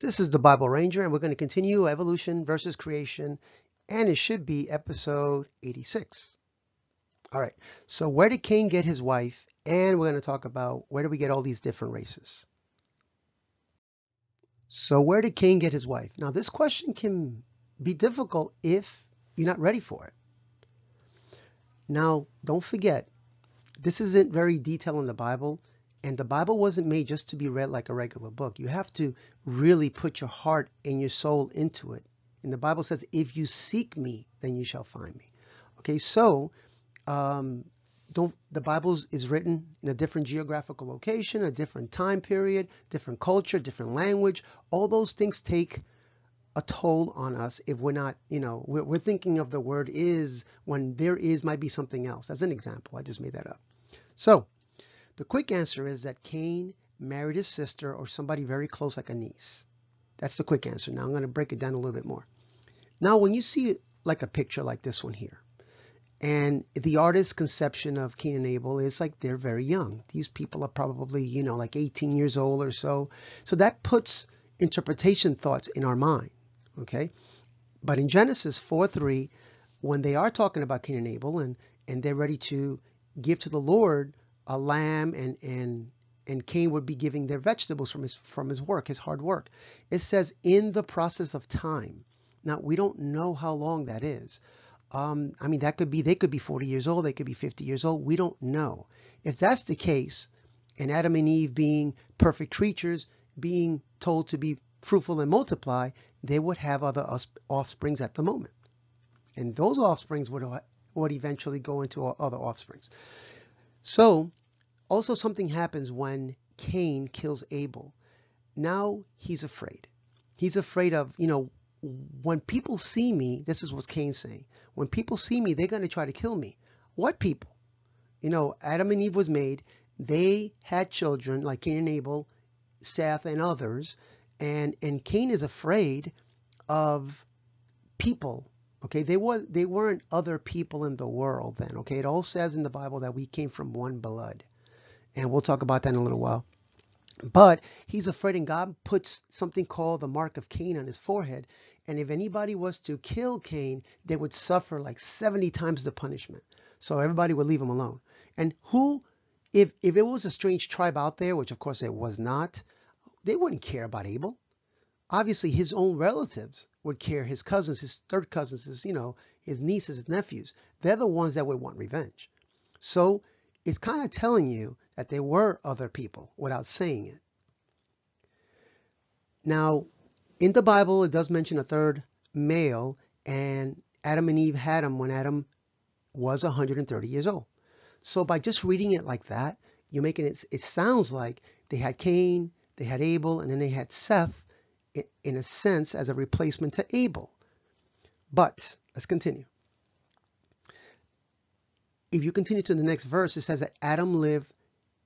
This is the Bible Ranger, and we're going to continue evolution versus creation, and it should be episode 86. All right, so where did Cain get his wife? And we're going to talk about where do we get all these different races. So where did Cain get his wife? Now, this question can be difficult if you're not ready for it. Now, don't forget, this isn't very detailed in the Bible, and the Bible wasn't made just to be read like a regular book. You have to really put your heart and your soul into it. And the Bible says, if you seek me, then you shall find me. Okay, so the Bible is written in a different geographical location, a different time period, different culture, different language. All those things take a toll on us if we're not, we're thinking of the word is when there is might be something else. As an example, I just made that up. So the quick answer is that Cain married his sister or somebody very close like a niece. That's the quick answer. Now I'm going to break it down a little bit more. Now when you see like a picture like this one here, and the artist's conception of Cain and Abel is like they're very young. These people are probably, like 18 years old or so. So that puts interpretation thoughts in our mind. Okay, but in Genesis 4:3, when they are talking about Cain and Abel and they're ready to give to the Lord a lamb and Cain would be giving their vegetables from his work, his hard work. It says in the process of time. Now we don't know how long that is. They could be 40 years old, they could be 50 years old. We don't know. If that's the case, and Adam and Eve being perfect creatures, being told to be fruitful and multiply, they would have other offsprings at the moment. And those offsprings would eventually go into other offsprings. So also something happens when Cain kills Abel. Now he's afraid. He's afraid of, when people see me, this is what Cain's saying. When people see me, they're going to try to kill me. What people? Adam and Eve was made. They had children like Cain and Abel, Seth and others. And Cain is afraid of people. Okay, they weren't other people in the world then. Okay, it all says in the Bible that we came from one blood. And we'll talk about that in a little while. But he's afraid, and God puts something called the mark of Cain on his forehead. And if anybody was to kill Cain, they would suffer like 70 times the punishment. So everybody would leave him alone. And if it was a strange tribe out there, which of course it was not, they wouldn't care about Abel. Obviously, his own relatives would care, his cousins, his third cousins, his nieces, his nephews. They're the ones that would want revenge. So it's kind of telling you that there were other people without saying it. Now, in the Bible, it does mention a third male, and Adam and Eve had him when Adam was 130 years old. So by just reading it like that, you're making it sounds like they had Cain, they had Abel, and then they had Seth, in a sense, as a replacement to Abel. But let's continue. If you continue to the next verse, it says that Adam lived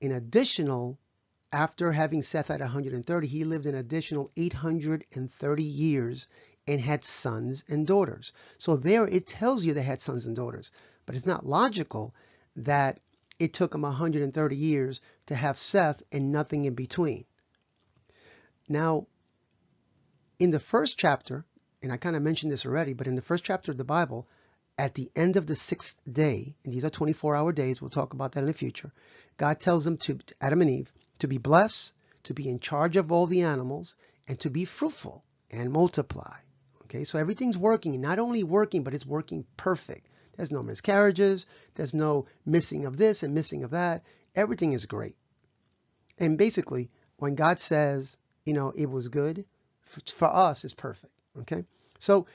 an additional, after having Seth at 130, he lived an additional 830 years and had sons and daughters. So there it tells you they had sons and daughters, but it's not logical that it took him 130 years to have Seth and nothing in between. Now, in the first chapter, and I kind of mentioned this already, but in the first chapter of the Bible, at the end of the 6th day, and these are 24-hour days, we'll talk about that in the future, God tells them to Adam and Eve to be blessed, to be in charge of all the animals, and to be fruitful and multiply. Okay, so everything's working, not only working, but it's working perfect. There's no miscarriages, there's no missing of this and missing of that. Everything is great. And basically, when God says, it was good, for us, it's perfect. Okay, so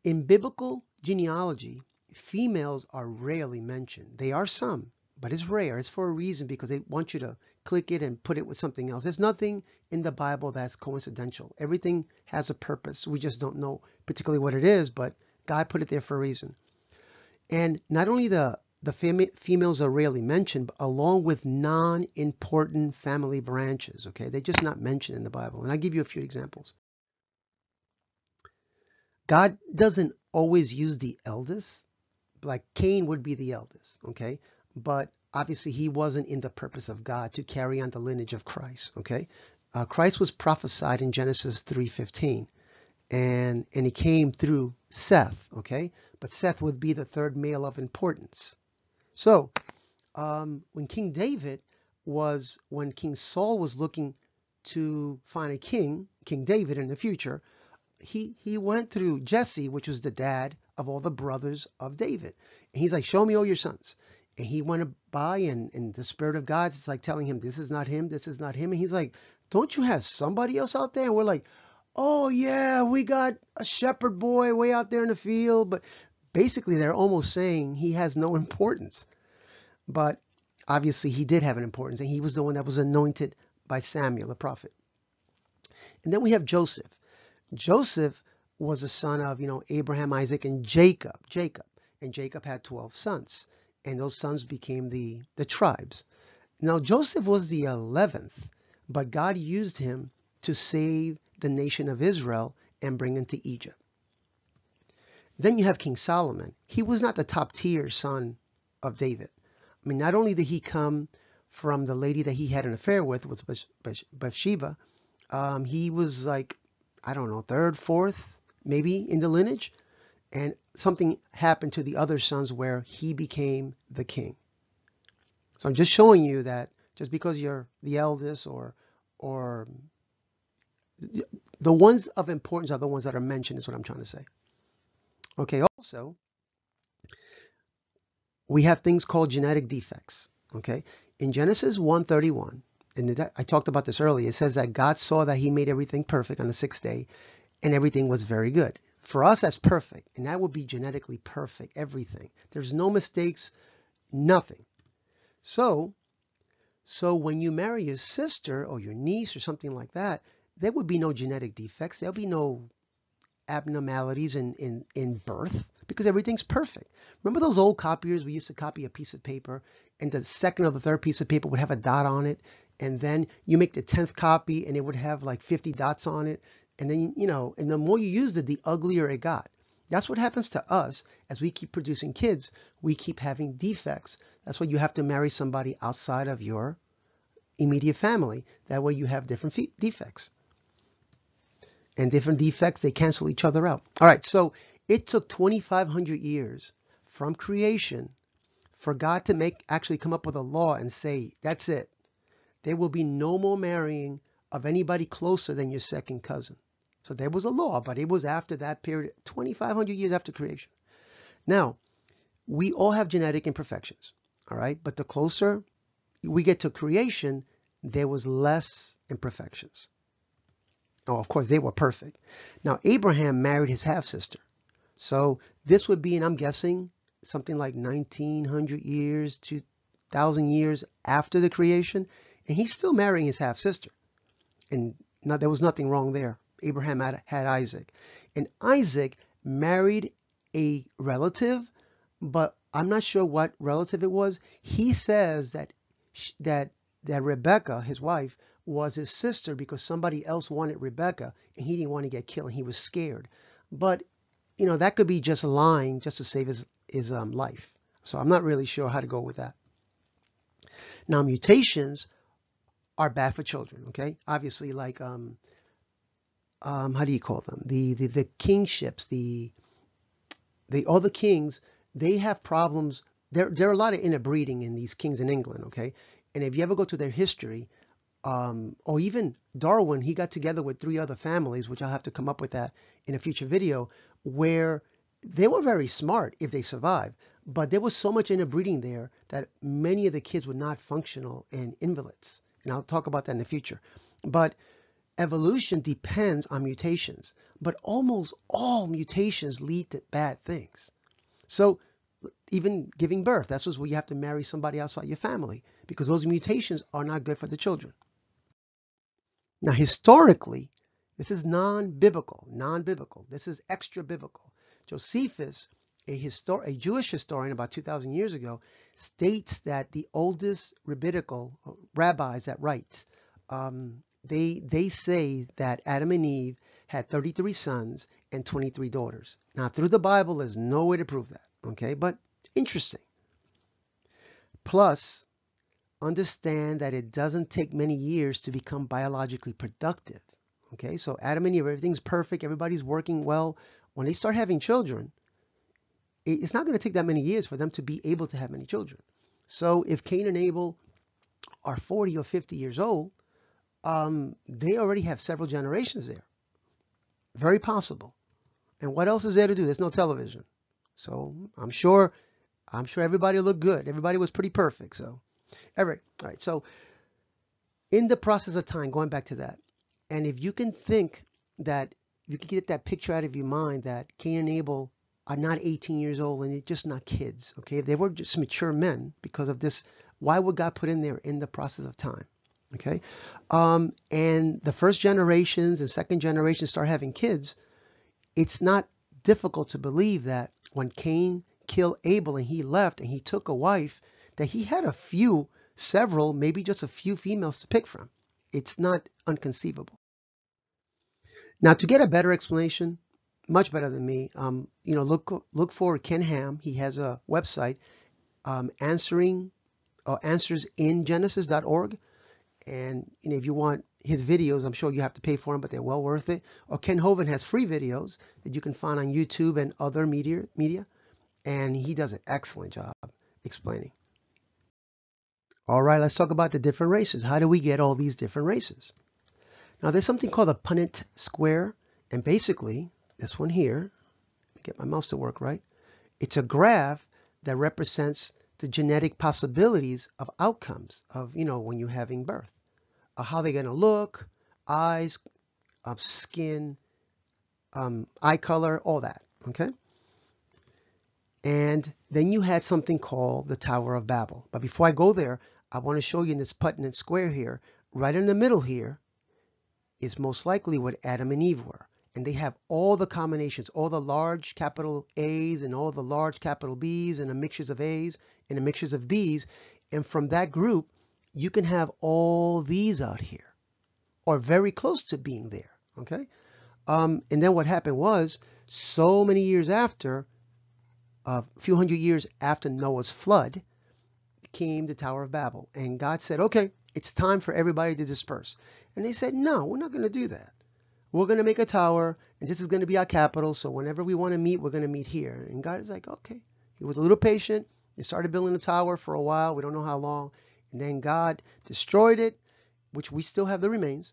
in biblical genealogy, females are rarely mentioned. They are some, but it's rare. It's for a reason, because they want you to click it and put it with something else. There's nothing in the Bible that's coincidental. Everything has a purpose. We just don't know particularly what it is, but God put it there for a reason. And not only the females are rarely mentioned, but along with non-important family branches. Okay, they're just not mentioned in the Bible. And I'll give you a few examples. God doesn't always use the eldest, like Cain would be the eldest, okay? But obviously he wasn't in the purpose of God to carry on the lineage of Christ, okay? Christ was prophesied in Genesis 3:15, and he came through Seth, okay? But Seth would be the third male of importance. So when King Saul was looking to find a king, King David in the future, he went through Jesse, which was the dad of all the brothers of David. And he's like, show me all your sons. And he went by, and the Spirit of God is like telling him, this is not him, this is not him. And he's like, don't you have somebody else out there? And we're like, oh yeah, we got a shepherd boy way out there in the field. But basically they're almost saying he has no importance. But obviously he did have an importance, and he was the one that was anointed by Samuel, the prophet. And then we have Joseph. Joseph was the son of, Abraham, Isaac, and Jacob. And Jacob had 12 sons. And those sons became the tribes. Now, Joseph was the 11th, but God used him to save the nation of Israel and bring them to Egypt. Then you have King Solomon. He was not the top tier son of David. I mean, not only did he come from the lady that he had an affair with, was Bathsheba, he was like, I don't know, third, fourth, maybe in the lineage. And something happened to the other sons where he became the king. So I'm just showing you that just because you're the eldest or the ones of importance are the ones that are mentioned, is what I'm trying to say. Okay, also, we have things called genetic defects. Okay, in Genesis 1:31, and I talked about this earlier, it says that God saw that he made everything perfect on the sixth day, and everything was very good. For us, that's perfect, and that would be genetically perfect, everything. There's no mistakes, nothing. So when you marry your sister or your niece or something like that, there would be no genetic defects. There'll be no abnormalities in birth, because everything's perfect. Remember those old copiers? We used to copy a piece of paper, and the second or the third piece of paper would have a dot on it, and then you make the 10th copy and it would have like 50 dots on it, and then and the more you used it, the uglier it got. That's what happens to us as we keep producing kids. We keep having defects. That's why you have to marry somebody outside of your immediate family. That way you have different defects. And different defects, they cancel each other out. All right, so it took 2,500 years from creation for God to actually come up with a law and say, that's it. There will be no more marrying of anybody closer than your second cousin. So there was a law, but it was after that period, 2,500 years after creation. Now, we all have genetic imperfections, all right? But the closer we get to creation, there was less imperfections. Oh, of course, they were perfect. Now, Abraham married his half-sister. So this would be, and I'm guessing, something like 1,900 years, 2,000 years after the creation. And he's still marrying his half-sister. And there was nothing wrong there. Abraham had Isaac. And Isaac married a relative, but I'm not sure what relative it was. He says that Rebecca, his wife, was his sister because somebody else wanted Rebecca and he didn't want to get killed and he was scared. But, that could be just lying just to save his life. So I'm not really sure how to go with that. Now, mutations are bad for children, okay? Obviously, like, how do you call them? The kingships, all the kings, they have problems. There are a lot of interbreeding in these kings in England, okay? And if you ever go to their history, or even Darwin, he got together with 3 other families, which I'll have to come up with that in a future video, where they were very smart if they survived, but there was so much interbreeding there that many of the kids were not functional and invalids. And I'll talk about that in the future. But evolution depends on mutations, but almost all mutations lead to bad things. So even giving birth, that's where you have to marry somebody outside your family, because those mutations are not good for the children. Now, historically, this is non-biblical. This is extra-biblical. Josephus, a Jewish historian about 2,000 years ago, states that the oldest rabbinical rabbis that write, they say that Adam and Eve had 33 sons and 23 daughters. Now, through the Bible, there's no way to prove that, okay? But interesting. Plus, understand that it doesn't take many years to become biologically productive. Okay, so Adam and Eve, everything's perfect, everybody's working well. When they start having children, it's not going to take that many years for them to be able to have many children. So if Cain and Abel are 40 or 50 years old, they already have several generations there. Very possible. And what else is there to do? There's no television. So I'm sure everybody looked good. Everybody was pretty perfect. So, all right. So in the process of time, going back to that, and if you can think that you can get that picture out of your mind that Cain and Abel are not 18 years old and they're just not kids. Okay, if they were just mature men because of this, why would God put in there in the process of time? Okay, and the first generations and second generations start having kids. It's not difficult to believe that when Cain killed Abel and he left and he took a wife, that he had several, maybe just a few females to pick from. It's not inconceivable. Now, to get a better explanation, much better than me, look for Ken Ham. He has a website, answersingenesis.org. And if you want his videos, I'm sure you have to pay for them, but they're well worth it. Or Ken Hovind has free videos that you can find on YouTube and other media, and he does an excellent job explaining. All right, let's talk about the different races. How do we get all these different races? Now, there's something called the Punnett Square, and basically, this one here, get my mouse to work right, it's a graph that represents the genetic possibilities of outcomes of, when you're having birth. How they're going to look, eyes, skin, eye color, all that, okay? And then you had something called the Tower of Babel. But before I go there, I want to show you in this Punnett Square here, right in the middle here, is most likely what Adam and Eve were. And they have all the combinations, all the large capital A's and all the large capital B's and the mixtures of A's and the mixtures of B's. And from that group, you can have all these out here, or very close to being there, okay? And then what happened was, so many years after, a few hundred years after Noah's flood, came the Tower of Babel. And God said, okay, it's time for everybody to disperse. And they said, no, we're not going to do that. We're going to make a tower, and this is going to be our capital, so whenever we want to meet, we're going to meet here. And God is like, okay. He was a little patient. They started building the tower for a while. We don't know how long. And then God destroyed it, which we still have the remains.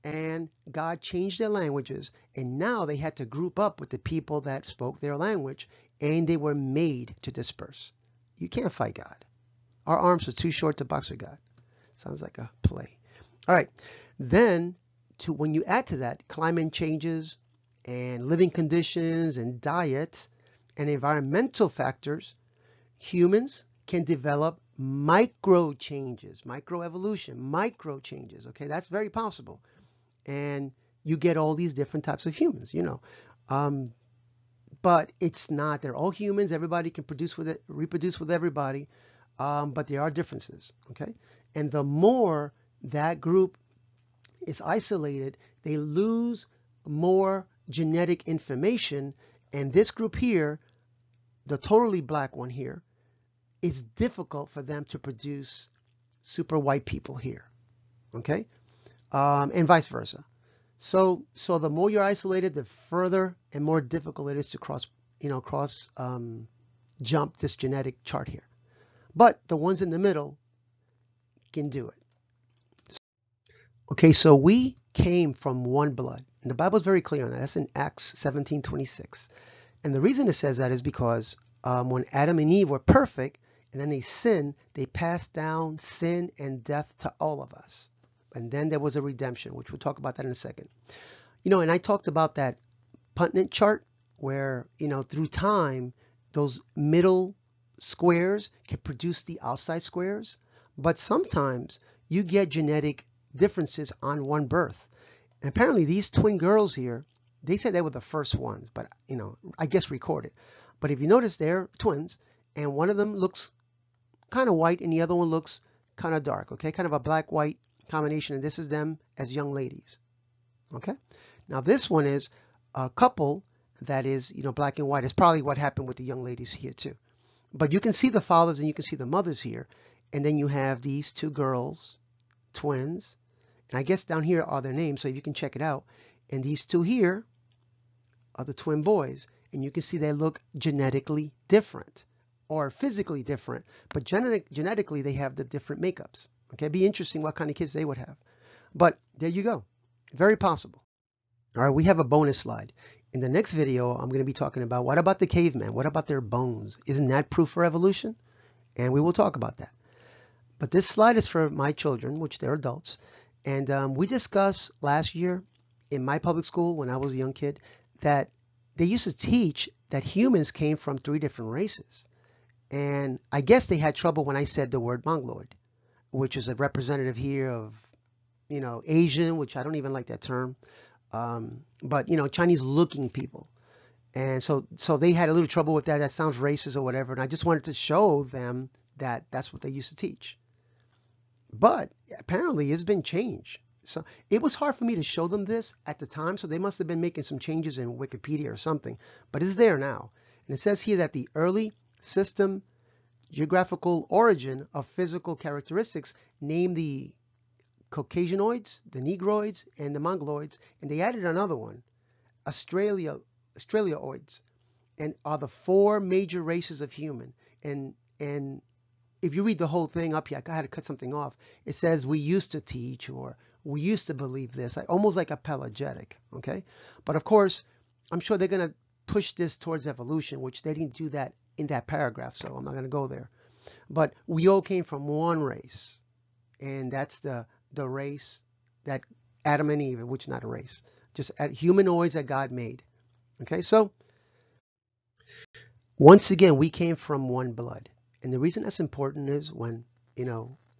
And God changed their languages. And now they had to group up with the people that spoke their language. And they were made to disperse. You can't fight God. Our arms are too short to box with God. Sounds like a play. All right. Then, when you add to that climate changes and living conditions and diet and environmental factors, humans can develop micro changes, microevolution, micro changes. Okay, that's very possible. And you get all these different types of humans, but it's not, they're all humans. Everybody can reproduce with everybody. But there are differences. Okay. And the more that group is isolated, they lose more genetic information. And this group here, the totally black one here, it's difficult for them to produce super white people here, okay? And vice versa. So the more you're isolated, the further and more difficult it is to jump this genetic chart here. But the ones in the middle can do it. Okay, so we came from one blood. And the Bible is very clear on that. That's in Acts 17:26. And the reason it says that is because when Adam and Eve were perfect, and then they sinned, they passed down sin and death to all of us. And then there was a redemption, which we'll talk about that in a second. And I talked about that Punnett chart where, through time, those middle squares can produce the outside squares. But sometimes you get genetic differences on one birth. And apparently these twin girls here, they said they were the first ones, but, I guess recorded. But if you notice, they're twins, and one of them looks kind of white and the other one looks kind of dark, okay? Kind of a black-white combination, and this is them as young ladies, okay? Now this one is a couple that is, black and white. It's probably what happened with the young ladies here too. But you can see the fathers and you can see the mothers here, And then you have these two girls, twins. And I guess down here are their names, so you can check it out. And these two here are the twin boys. And you can see they look genetically different or physically different. But genetically, they have the different makeups. Okay, it'd be interesting what kind of kids they would have. But there you go. Very possible. All right, we have a bonus slide. In the next video, I'm going to be talking about what about the caveman? What about their bones? Isn't that proof for evolution? And we will talk about that. But this slide is for my children, which they're adults. And we discussed last year in my public school when I was a young kid that they used to teach that humans came from 3 different races. And I guess they had trouble when I said the word Mongoloid, which is a representative here of, Asian, which I don't even like that term. But, Chinese looking people. And so they had a little trouble with that. That sounds racist or whatever. And I just wanted to show them that that's what they used to teach. But apparently it's been changed. So it was hard for me to show them this at the time. So they must have been making some changes in Wikipedia or something. But it's there now. And it says here that the early system geographical origin of physical characteristics named the Caucasianoids, the Negroids, and the Mongoloids. And they added another one, Australioids, and are the 4 major races of human. And if you read the whole thing up here, I had to cut something off. It says we used to teach or we used to believe this, almost like apologetic, okay? But of course, I'm sure they're going to push this towards evolution, which they didn't do that in that paragraph, so I'm not going to go there. But we all came from one race, and that's the race that Adam and Eve, which is not a race, just humanoids that God made, okay? So once again, we came from one blood. And the reason that's important is when,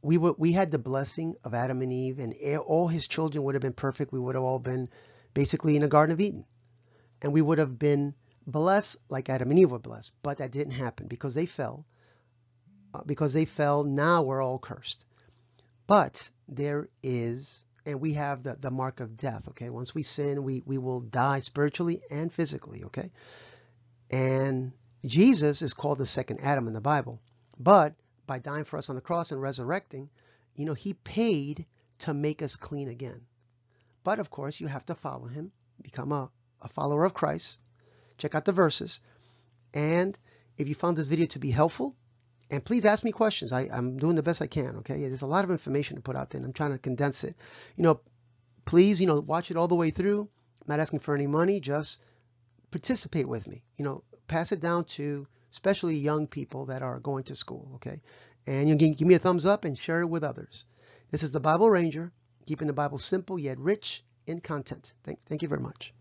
we had the blessing of Adam and Eve, and all his children would have been perfect. We would have all been basically in the Garden of Eden. And we would have been blessed like Adam and Eve were blessed. But that didn't happen because they fell. Now we're all cursed. But there is, and we have the mark of death, okay? Once we sin, we will die spiritually and physically, okay? And Jesus is called the second Adam in the Bible. But by dying for us on the cross and resurrecting, he paid to make us clean again. But of course, you have to follow him, become a follower of Christ. Check out the verses. And if you found this video to be helpful, and please ask me questions. I'm doing the best I can, okay? There's a lot of information to put out there, and I'm trying to condense it. Please, watch it all the way through. I'm not asking for any money. Just participate with me. Pass it down to especially young people that are going to school, okay? And you can give me a thumbs up and share it with others. This is the Bible Ranger, keeping the Bible simple yet rich in content. Thank you very much.